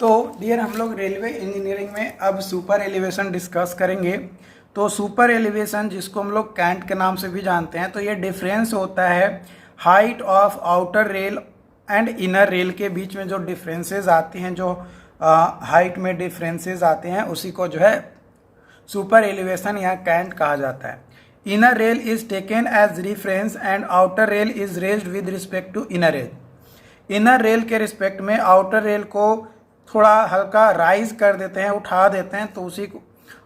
तो डियर हम लोग रेलवे इंजीनियरिंग में अब सुपर एलिवेशन डिस्कस करेंगे। तो सुपर एलिवेशन जिसको हम लोग कैंट के नाम से भी जानते हैं, तो ये डिफरेंस होता है height of outer rail and inner rail के बीच में जो डिफरेंसेस आती हैं, जो हाइट में डिफरेंसेस आते हैं, उसी को जो है सुपर एलिवेशन या कैंट कहा जाता है। Inner rail is taken as reference and outer rail is raised with respect to inner rail. Inner rail के रिस्पेक्ट में आउटर रेल को थोड़ा हल्का राइज कर देते हैं, उठा देते हैं, तो उसी को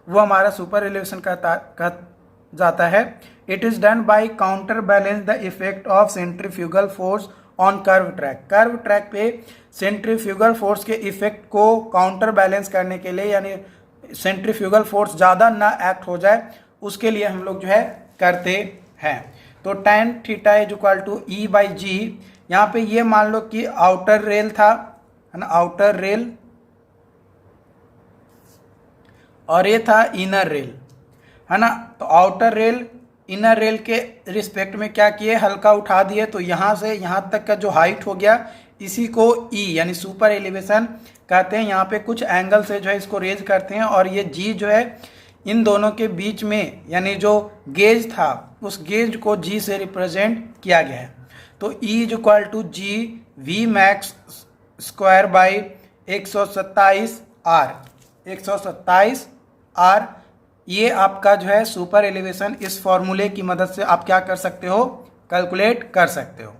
वो हमारा सुपर एलिवेशन कहा जाता है। It is done by counter balance the effect of centrifugal force on curve track. Curve track पे सेंट्रीफ्यूगल फोर्स के इफेक्ट को काउंटर बैलेंस करने के लिए, यानी सेंट्रीफ्यूगल फोर्स ज़्यादा ना एक्ट हो जाए, उसके लिए हम लोग जो है करते हैं। तो tan theta is equal to E by G. यहाँ पे ये मान लो कि आउटर रेल था, है ना, आउटर रेल, और ये था इनर रेल, है ना। तो आउटर रेल इनर रेल के रिस्पेक्ट में क्या किए, हल्का उठा दिए, तो यहाँ से यहाँ तक का जो हाइट हो गया, इसी को ई यानी सुपर एलिवेशन कहते हैं। यहाँ पे कुछ एंगल से जो है इसको रेज करते हैं, और ये जी जो है इन दोनों के बीच में, यानी जो गेज था उस गेज को जी से रिप्रेजेंट किया गया है। तो E is equal to G V max square by 127 R, 127 R. ये आपका जो है सुपर एलिवेशन, इस फॉर्मूले की मदद से आप क्या कर सकते हो, कैलकुलेट कर सकते हो।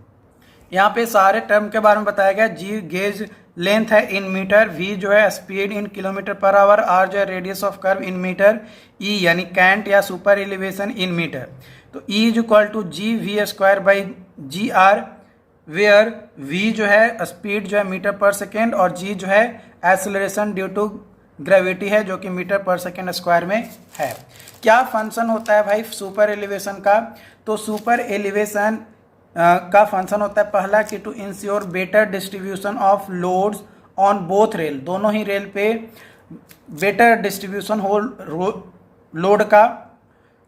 यहाँ पे सारे टर्म के बारे में बताया गया। जी गेज लेंथ है इन मीटर, वी जो है speed in kilometre per hour, R जो है radius of curve in metre, E यानी कैंट या सुपर एलिवेशन इन मीटर। तो E is equal to G V square by G R, where V जो है speed जो है मीटर पर सेकेंड, और जी जो है एक्सेलरेशन ड्यू टू ग्रेविटी है, जो कि मीटर पर सेकेंड स्क्वायर में है। क्या फंक्शन होता है भाई सुपर एलिवेशन का? तो सुपर एलिवेशन का फंक्शन होता है पहला कि to ensure better distribution of loads on both rail, दोनों ही रेल पे बेटर डिस्ट्रीब्यूशन हो लोड का।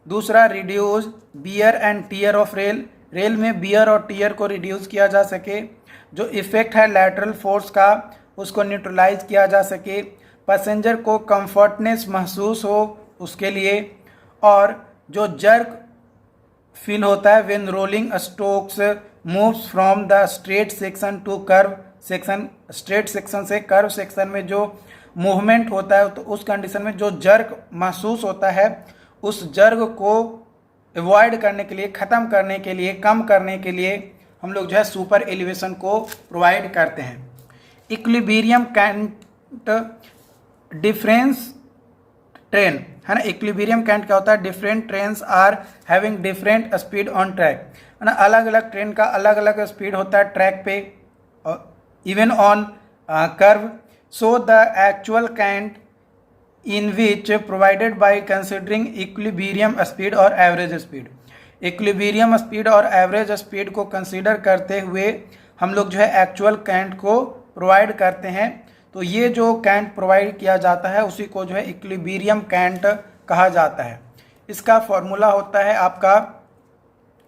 दूसरा reduce beer and tear of rail, rail में बियर और टीयर को रिड्यूस किया जा सके। जो इफेक्ट है लैटरल फोर्स का उसको न्यूट्रलाइज किया जा सके। पैसेंजर को कंफर्टनेस महसूस हो उसके लिए। और जो जर्क फील होता है when rolling Stokes moves from the straight section two curve section, straight section से कर्व सेक्शन में जो मूवमेंट होता है, तो उस कंडीशन में जो जर्क महसूस होता है, उस जर्क को अवॉइड करने के लिए, ख़त्म करने के लिए, कम करने के लिए हम लोग जो है सुपर एलिवेशन को प्रोवाइड करते हैं। इक्विलिब्रियम कैंट डिफरेंस ट्रेन, है ना। इक्विलिब्रियम कैंट क्या होता है? Different trains are having different speed on track, है ना। अलग अलग ट्रेन का अलग अलग स्पीड होता है ट्रैक पे, even on curve. So the actual cant in which provided by considering equilibrium speed और एवरेज स्पीड। इक्विलिब्रियम स्पीड और एवरेज स्पीड को कंसीडर करते हुए हम लोग जो है एक्चुअल कैंट को प्रोवाइड करते हैं। तो ये जो कैंट प्रोवाइड किया जाता है उसी को जो है इक्विलिब्रियम कैंट कहा जाता है। इसका फॉर्मूला होता है आपका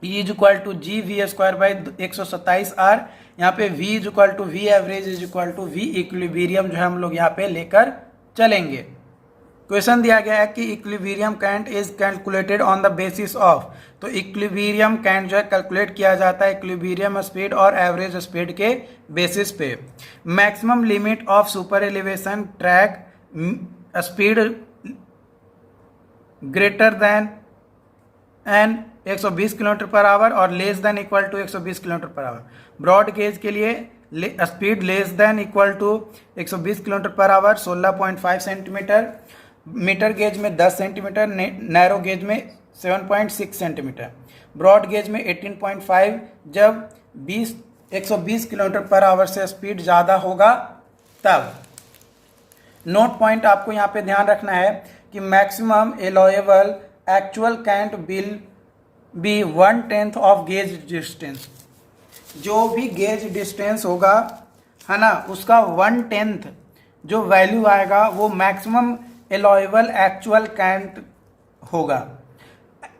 E is equal to G V square by 127 R. यहाँ पे V is equal to V average is equal to V equilibrium जो है हम लोग यहाँ पे लेकर चलेंगे। क्वेश्चन दिया गया है कि equilibrium cant is calculated on the basis of. तो इक्विलिब्रियम कैंट जो है कैलकुलेट किया जाता है इक्विलिब्रियम स्पीड और एवरेज स्पीड के बेसिस पे। Maximum limit of super elevation track speed greater than an 120 kilometre per hour और less than equal to 120 kilometre per hour. Broad gauge के लिए speed less than equal to 120 kilometre per hour 16.5 centimetre, metre gauge में 10 centimetre, narrow gauge में 7.6 centimetre, broad gauge में 18.5। जब 120 kilometre per our से speed ज़्यादा होगा तब। नोट पॉइंट आपको यहाँ पे ध्यान रखना है कि maximum allowable actual cant will be 1/10 of gauge distance. जो भी गेज डिस्टेंस होगा, है ना, उसका 1/10 जो वैल्यू आएगा वो मैक्सिमम एलोएबल एक्चुअल कैंट होगा।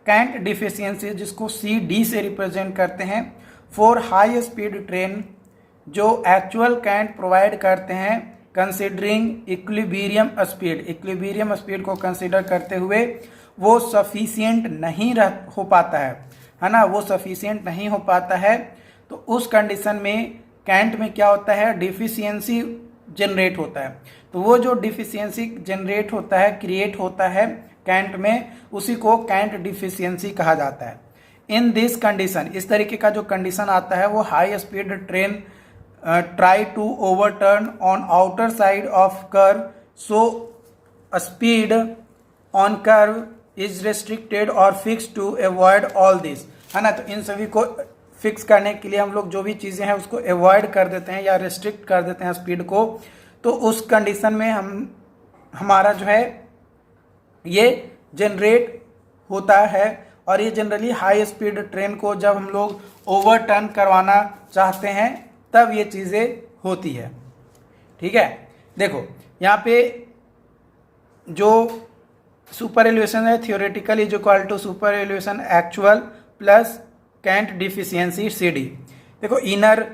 कैंट डिफिशियंसी जिसको CD से रिप्रेजेंट करते हैं, फॉर हाई स्पीड ट्रेन जो एक्चुअल कैंट प्रोवाइड करते हैं कंसिडरिंग इक्विलिब्रियम स्पीड को कंसिडर करते हुए वो सफिशिएंट नहीं हो पाता है ना, वो सफिशिएंट नहीं हो पाता है। तो उस कंडीशन में कैंट में क्या होता है, डिफिशियंसी जनरेट होता है। तो वो जो डिफिशियंसी जनरेट होता है, क्रिएट होता है कैंट में, उसी को कैंट डिफिशियंसी कहा जाता है। इन दिस कंडीशन, इस तरीके का जो कंडीशन आता है वो high speed train try to overturn on outer side of curve, so speed on curve is restricted और fix to avoid all this, है ना। तो इन सभी को फिक्स करने के लिए हम लोग जो भी चीज़ें हैं उसको अवॉइड कर देते हैं या रिस्ट्रिक्ट कर देते हैं स्पीड को। तो उस कंडीशन में हमारा जो है ये जनरेट होता है। और ये जनरली हाई स्पीड ट्रेन को जब हम लोग ओवरटर्न करवाना चाहते हैं तब ये चीज़ें होती है। ठीक है, देखो यहाँ पे जो सुपर एलिवेशन है, theoretical is equal to super elevation actual plus cant deficiency CD। देखो इनर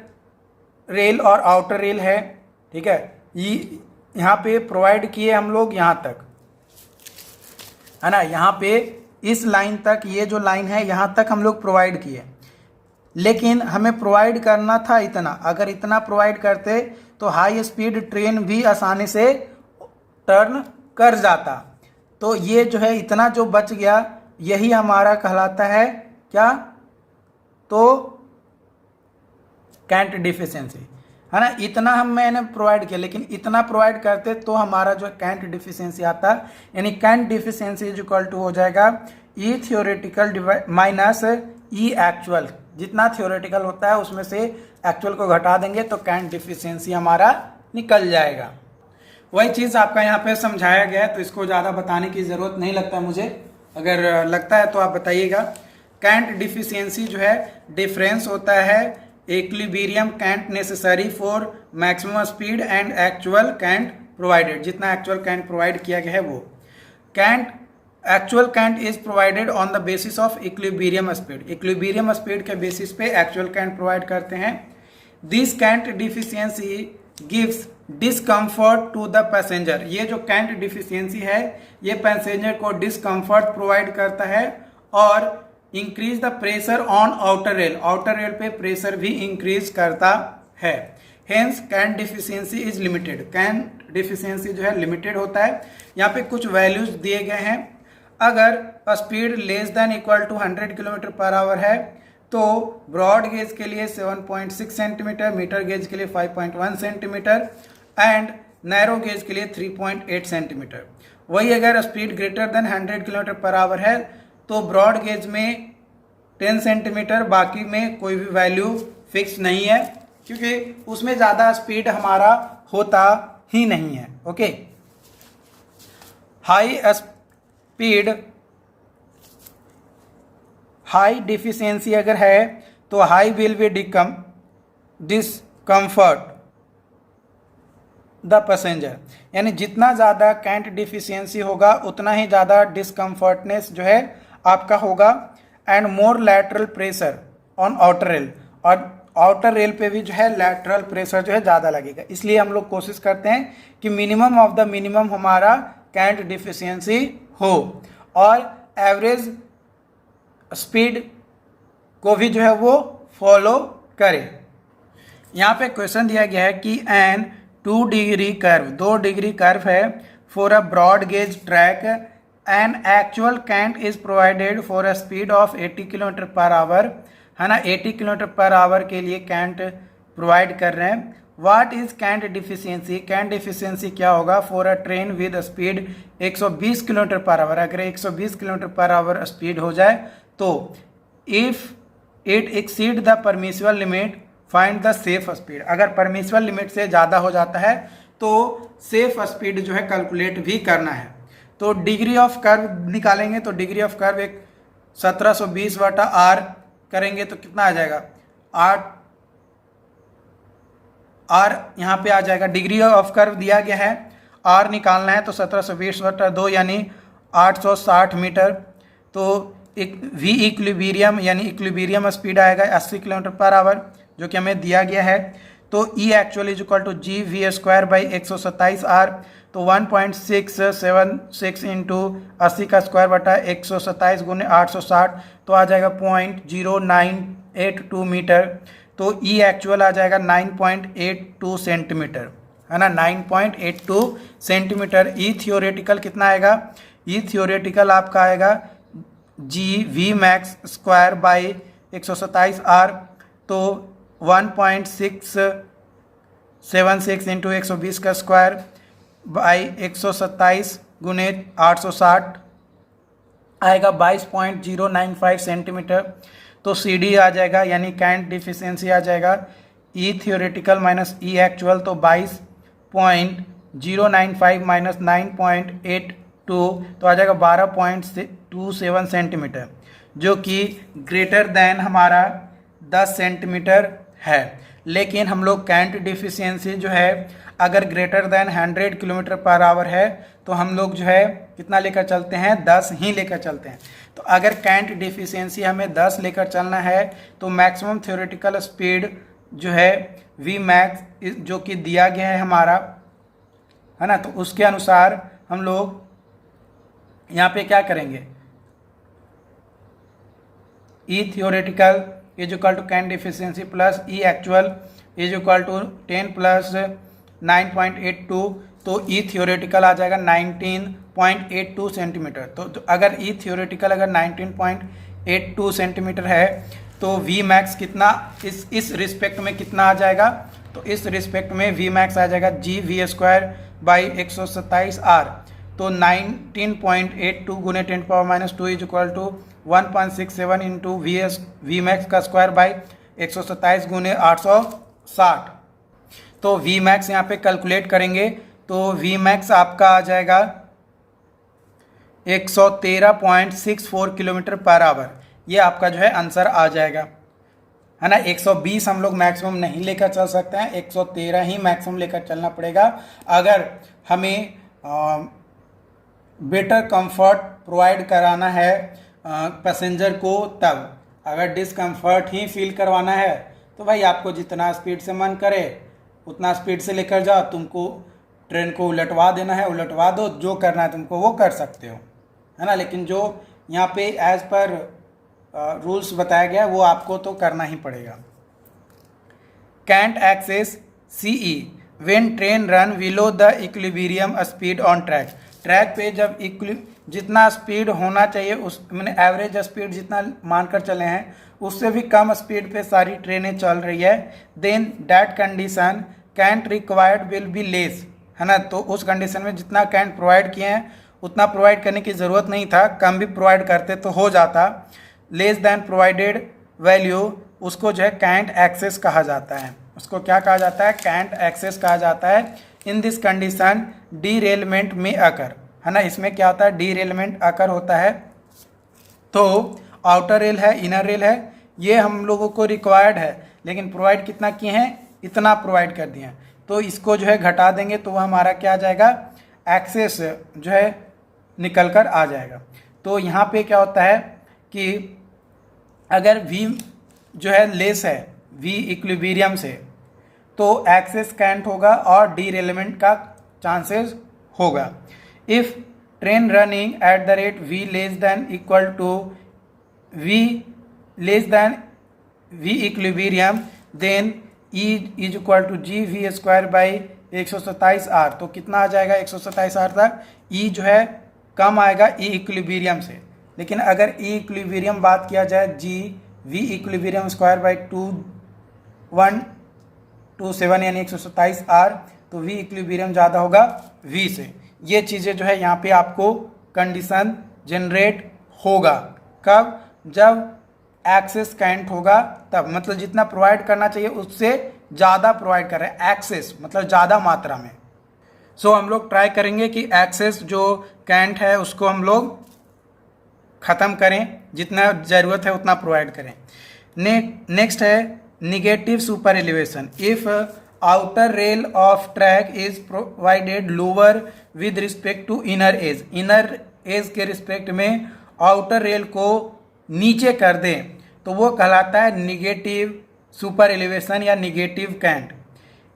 रेल और आउटर रेल है, ठीक है, ये यहाँ पे प्रोवाइड किए हम लोग यहाँ तक, है ना, यहाँ पे इस लाइन तक, ये जो लाइन है यहाँ तक हम लोग प्रोवाइड किए। लेकिन हमें प्रोवाइड करना था इतना, अगर इतना प्रोवाइड करते तो हाई स्पीड ट्रेन भी आसानी से टर्न कर जाता। तो ये जो है इतना जो बच गया यही हमारा कहलाता है क्या, तो कैंट डिफिशियंसी, है ना। इतना मैंने प्रोवाइड किया, लेकिन इतना प्रोवाइड करते तो हमारा जो कैंट डिफिशियंसी आता, यानी cant deficiency is equal to हो जाएगा E theoretical minus E actual. जितना थियोरेटिकल होता है उसमें से एक्चुअल को घटा देंगे तो कैंट डिफिशियंसी हमारा निकल जाएगा। वही चीज़ आपका यहाँ पे समझाया गया है, तो इसको ज़्यादा बताने की ज़रूरत नहीं लगता है मुझे, अगर लगता है तो आप बताइएगा। कैंट डिफिशियंसी जो है डिफरेंस होता है equilibrium cant necessary for maximum speed and actual cant provided. जितना एक्चुअल कैंट प्रोवाइड किया गया है वो cant, actual cant is provided on the basis of equilibrium speed. Equilibrium speed के बेसिस पे एक्चुअल कैंट प्रोवाइड करते हैं। This cant deficiency gives discomfort to the passenger. ये जो कैंट डिफिशियंसी है ये पैसेंजर को डिस्कम्फर्ट प्रोवाइड करता है और increase the pressure on outer rail, outer rail पे प्रेशर भी इंक्रीज करता है। Hence cant deficiency is limited, cant deficiency जो है लिमिटेड होता है। यहाँ पे कुछ वैल्यूज दिए गए हैं। अगर speed less than equal to 100 kilometre per hour है तो ब्रॉड गेज के लिए 7.6 सेंटीमीटर, मीटर गेज के लिए 5.1 सेंटीमीटर एंड नैरो गेज के लिए 3.8 सेंटीमीटर। वही अगर speed greater then 100 kilometre per hour है तो ब्रॉड गेज में 10 सेंटीमीटर, बाकी में कोई भी वैल्यू फिक्स नहीं है क्योंकि उसमें ज़्यादा स्पीड हमारा होता ही नहीं है। Okay, high speed, high deficiency अगर है तो high will be discomfort the passenger, यानी जितना ज़्यादा कैंट डिफिशियंसी होगा उतना ही ज़्यादा डिस्कम्फर्टनेस जो है आपका होगा। And more lateral pressure on outer rail, और आउटर रेल पे भी जो है लैटरल प्रेशर जो है ज़्यादा लगेगा। इसलिए हम लोग कोशिश करते हैं कि मिनिमम ऑफ द मिनिमम हमारा कैंट डिफिशियंसी हो और एवरेज स्पीड को भी जो है वो फॉलो करे। यहाँ पे क्वेश्चन दिया गया है कि an 2 degree curve, 2 degree curve है for a broad gauge track an actual cant is provided for a speed of 80 kilometre per hour, है ना। 80 किलोमीटर पर आवर के लिए कैंट प्रोवाइड कर रहे हैं। What is cant deficiency, cant deficiency क्या होगा for a train with speed 120 kilometre per hour. अगर 120 किलोमीटर पर आवर स्पीड हो जाए तो if it exceed the permissible limit find the safe speed. अगर परमिसिबल लिमिट से ज़्यादा हो जाता है तो सेफ स्पीड जो है कैलकुलेट भी करना है। तो डिग्री ऑफ कर्व निकालेंगे तो डिग्री ऑफ कर्व एक 1720/r करेंगे तो कितना आ जाएगा, 8 r यहाँ पे आ जाएगा। डिग्री ऑफ कर्व दिया गया है, r निकालना है तो 1720/2 यानी 860 मीटर। तो एक v इक्विलिब्रियम यानी इक्विलिब्रियम स्पीड आएगा 80 किलोमीटर पर आवर जो कि हमें दिया गया है। तो E actual is equal to G V square by 127 R, तो 1.676 इंटू 80 का स्क्वायर बटा 127 गुने 860, तो आ जाएगा 0.0982 मीटर। तो ई एक्चुअल आ जाएगा 9.82 सेंटीमीटर, है ना, 9.82 सेंटीमीटर। ई थियोरेटिकल कितना आएगा? ई थियोरेटिकल आपका आएगा G V max square by 127 R, तो 1.676 इंटू 120 का स्क्वायर बाई 127 गुने 860 आएगा 22.095 सेंटीमीटर। तो सी डी आ जाएगा, यानी कैंट डिफिशियंसी आ जाएगा E theoretical minus E actual, तो 22.095 माइनस 9.82, तो आ जाएगा 12.27 सेंटीमीटर, जो कि ग्रेटर देन हमारा 10 सेंटीमीटर है। लेकिन हम लोग कैंट डिफिशियंसी जो है अगर greater than 100 kilometre per hour है तो हम लोग जो है कितना लेकर चलते हैं? 10 ही लेकर चलते हैं। तो अगर कैंट डिफिशियंसी हमें 10 लेकर चलना है तो मैक्सिमम थ्योरेटिकल स्पीड जो है वी मैक्स जो कि दिया गया है हमारा, है ना, तो उसके अनुसार हम लोग यहाँ पे क्या करेंगे? E theoretical is equal to cant deficiency plus E actual is equal to 10 plus 9.82, तो ई थियोरेटिकल आ जाएगा 19.82 सेंटीमीटर। तो अगर ई थियोरेटिकल अगर 19.82 सेंटीमीटर है तो वी मैक्स कितना इस रिस्पेक्ट में कितना आ जाएगा? तो इस रिस्पेक्ट में वी मैक्स आ जाएगा G V square by 127 R, तो 19.82 गुने 10⁻² is equal to 1.67 into V max का स्क्वायर बाई 127 गुने 860। तो वी मैक्स यहाँ पे कैलकुलेट करेंगे तो वी मैक्स आपका आ जाएगा 113.64 किलोमीटर पर आवर। ये आपका जो है आंसर आ जाएगा, है ना। 120 हम लोग मैक्सिमम नहीं लेकर चल सकते हैं, 113 ही मैक्सिमम लेकर चलना पड़ेगा अगर हमें बेटर कंफर्ट प्रोवाइड कराना है पैसेंजर को। तब अगर डिस्कम्फर्ट ही फील करवाना है तो भाई आपको जितना स्पीड से मन करे उतना स्पीड से लेकर जाओ, तुमको ट्रेन को उलटवा देना है उलटवा दो, जो करना है तुमको वो कर सकते हो, है ना। लेकिन जो यहाँ पे एज पर रूल्स बताया गया वो आपको तो करना ही पड़ेगा। Cant excess CE when train run below the equilibrium speed on track. Track पे जब जितना स्पीड होना चाहिए उस मैंने एवरेज स्पीड जितना मानकर चले हैं उससे भी कम स्पीड पे सारी ट्रेनें चल रही है, then that condition cant required will be less, है ना। तो उस कंडीशन में जितना कैंट प्रोवाइड किए हैं उतना प्रोवाइड करने की ज़रूरत नहीं था, कम भी प्रोवाइड करते तो हो जाता। लेस देन प्रोवाइडेड वैल्यू उसको जो है कैंट एक्सेस कहा जाता है। उसको क्या कहा जाता है? कैंट एक्सेस कहा जाता है। इन दिस कंडीशन डीरेलमेंट में अकर, है ना। इसमें क्या होता है? डीरेलमेंट अकर होता है। तो आउटर रेल है, इनर रेल है, ये हम लोगों को रिक्वायर्ड है, लेकिन प्रोवाइड कितना किए हैं? इतना प्रोवाइड कर दिए हैं। तो इसको जो है घटा देंगे तो वह हमारा क्या आ जाएगा? एक्सेस जो है निकल कर आ जाएगा। तो यहाँ पे क्या होता है कि अगर v जो है लेस है v इक्विलिब्रियम से तो एक्सेस कैंट होगा और डीरेलमेंट का चांसेस होगा। If train running at the rate v less than equal to v less than v equilibrium then e is equal to G V square by 127 R. तो कितना आ जाएगा? 127 are तक e जो है कम आएगा e इक्विलिब्रियम से। लेकिन अगर e इक्विलिब्रियम बात किया जाए जी वी इक्विलिब्रियम स्क्वायर बाई 2127 यानी 127 आर, तो v इक्विलिब्रियम ज़्यादा होगा v से। ये चीज़ें जो है यहाँ पे आपको कंडीशन जनरेट होगा कब? जब एक्सेस कैंट होगा तब, मतलब जितना प्रोवाइड करना चाहिए उससे ज़्यादा प्रोवाइड कर रहे हैं, एक्सेस मतलब ज़्यादा मात्रा में। सो हम लोग ट्राई करेंगे कि एक्सेस जो कैंट है उसको हम लोग ख़त्म करें, जितना ज़रूरत है उतना प्रोवाइड करें। नेक्स्ट है negative super elevation. If outer rail of track is provided lower with respect to inner edge, inner edge के रिस्पेक्ट में आउटर रेल को नीचे कर दें तो वो कहलाता है निगेटिव सुपर एलिवेशन या negative cant.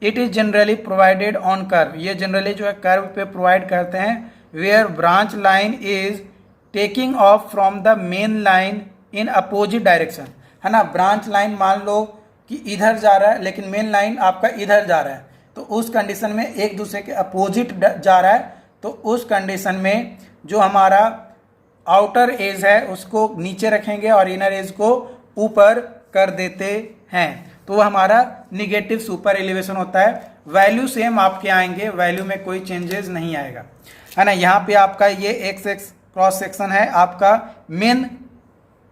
It is generally provided on curve, ये जनरली जो है कर्व पे प्रोवाइड करते हैं, where branch line is taking off from the main line in opposite direction, है ना। ब्रांच लाइन मान लो कि इधर जा रहा है लेकिन मेन लाइन आपका इधर जा रहा है, तो उस कंडीशन में एक दूसरे के अपोजिट जा रहा है, तो उस कंडीशन में जो हमारा आउटर एज है उसको नीचे रखेंगे और इनर एज को ऊपर कर देते हैं, तो वो हमारा निगेटिव सुपर एलिवेशन होता है। वैल्यू सेम आपके आएंगे, वैल्यू में कोई चेंजेस नहीं आएगा, है ना। यहाँ पे आपका ये एक्स एक्स क्रॉस सेक्शन है आपका मेन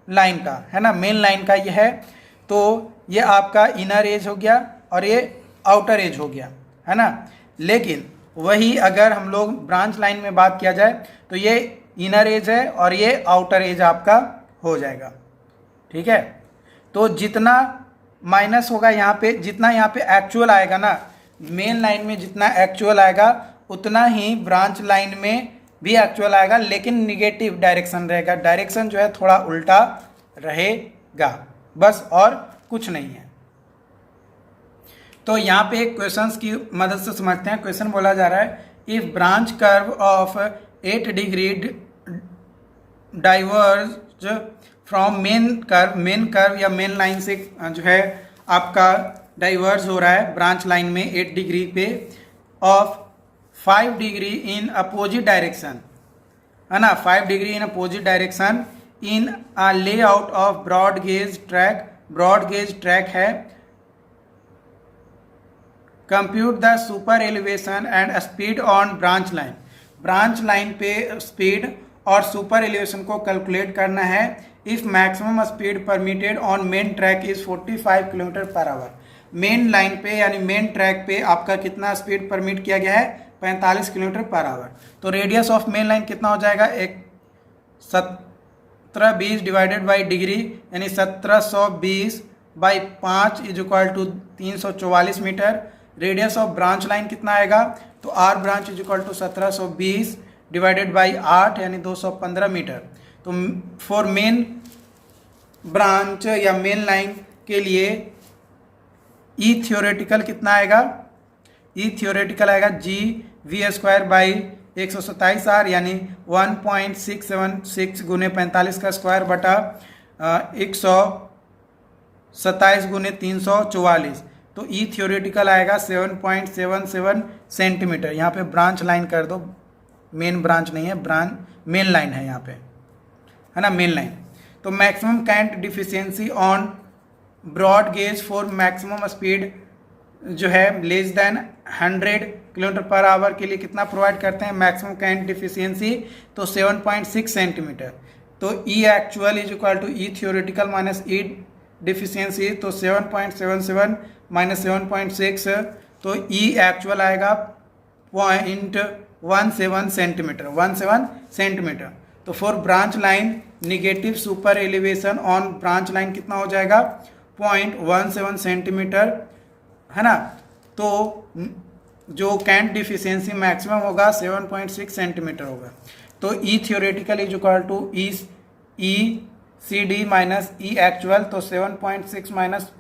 लाइन का, है ना, मेन लाइन का ये है, तो ये आपका इनर एज हो गया और ये आउटर एज हो गया, है ना। लेकिन वही अगर हम लोग ब्रांच लाइन में बात किया जाए तो ये इनर एज है और ये आउटर एज आपका हो जाएगा, ठीक है। तो जितना माइनस होगा यहाँ पे, जितना यहाँ पे एक्चुअल आएगा ना, मेन लाइन में जितना एक्चुअल आएगा उतना ही ब्रांच लाइन में भी एक्चुअल आएगा, लेकिन निगेटिव डायरेक्शन रहेगा, डायरेक्शन जो है थोड़ा उल्टा रहेगा, बस और कुछ नहीं है। तो यहाँ पे एक क्वेश्चंस की मदद से समझते हैं। क्वेश्चन बोला जा रहा है, if branch curve of 8 degree diverge from main curve या मेन लाइन से जो है आपका डाइवर्ज हो रहा है ब्रांच लाइन में 8 डिग्री पे of 5 degree in opposite direction, है ना, 5 degree in opposite direction in a layout of broad gauge track, broad gauge track है, compute the super elevation and speed on branch line, branch line पे speed और super elevation को calculate करना है। If maximum speed permitted on main track is 45 kilometre per hour, main line पे यानी main track पे आपका कितना स्पीड परमिट किया गया है, 45 किलोमीटर पर आवर। तो रेडियस ऑफ मेन लाइन कितना हो जाएगा, एक 1720 डिवाइडेड बाई डिग्री यानी 1720 by 5 is equal to 344 metre. Radius of branch line कितना आएगा, तो R branch is equal to 1720 divided by 8 यानी 215 मीटर। तो फॉर मेन ब्रांच या मेन लाइन के लिए ई थ्योरेटिकल कितना आएगा, ई थ्योरेटिकल आएगा G V square by 127 R यानी 1.676 गुने 45 का स्क्वायर बटा 127 गुने 344, तो ई थ्योरेटिकल आएगा 7.77 सेंटीमीटर। यहाँ पे ब्रांच लाइन कर दो, मेन ब्रांच नहीं है, मेन लाइन है यहाँ पे, है ना, मेन लाइन। तो maximum current deficiency on broad gauge for maximum speed जो है less than 100 kilometre per hour के लिए कितना प्रोवाइड करते हैं, मैक्सिमम करंट डिफिशियंसी, तो 7.6 सेंटीमीटर। तो E actual is equal to E theoretical minus E deficiency, तो 7.77 माइनस 7.6, तो ई एक्चुअल आएगा 0.17 सेंटीमीटर, 17 सेंटीमीटर। तो for branch line negative super elevation on branch line कितना हो जाएगा, 0.17 सेंटीमीटर, है ना। तो जो कैंट डिफिशियंसी मैक्सिमम होगा 7.6 सेंटीमीटर होगा। तो E theoretical is equal to E C D minus E actual, तो 7.6 माइनस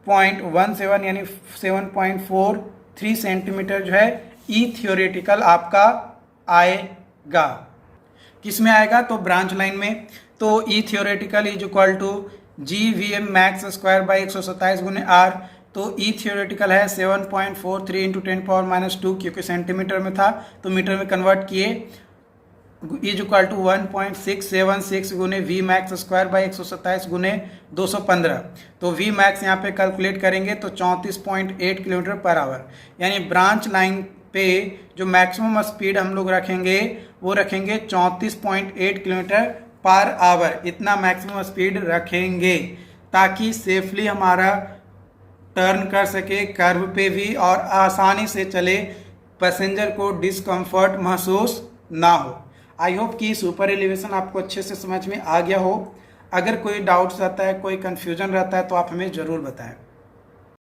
0.17 यानी 7.43 सेंटीमीटर जो है ई थ्योरेटिकल आपका आएगा। किस में आएगा, तो ब्रांच लाइन में। तो E theoretical is equal to G V M max square by 127 गुने आर, तो ई थ्योरेटिकल है 7.43 इंटू 10⁻², क्योंकि सेंटीमीटर में था तो मीटर में कन्वर्ट किए, इज इक्वल टू 1.676 गुने वी मैक्स स्क्वायर बाई 127 गुने 215। तो वी मैक्स यहाँ पे कैलकुलेट करेंगे तो 34.8 किलोमीटर पर आवर, यानी ब्रांच लाइन पे जो मैक्सिमम स्पीड हम लोग रखेंगे वो रखेंगे 34.8 किलोमीटर पर आवर, इतना मैक्सिमम स्पीड रखेंगे ताकि सेफली हमारा टर्न कर सके कर्व पे भी और आसानी से चले, पैसेंजर को डिस्कम्फर्ट महसूस ना हो। आई होप कि सुपर एलिवेशन आपको अच्छे से समझ में आ गया हो। अगर कोई डाउट्स रहता है, कोई कन्फ्यूजन रहता है तो आप हमें ज़रूर बताएं।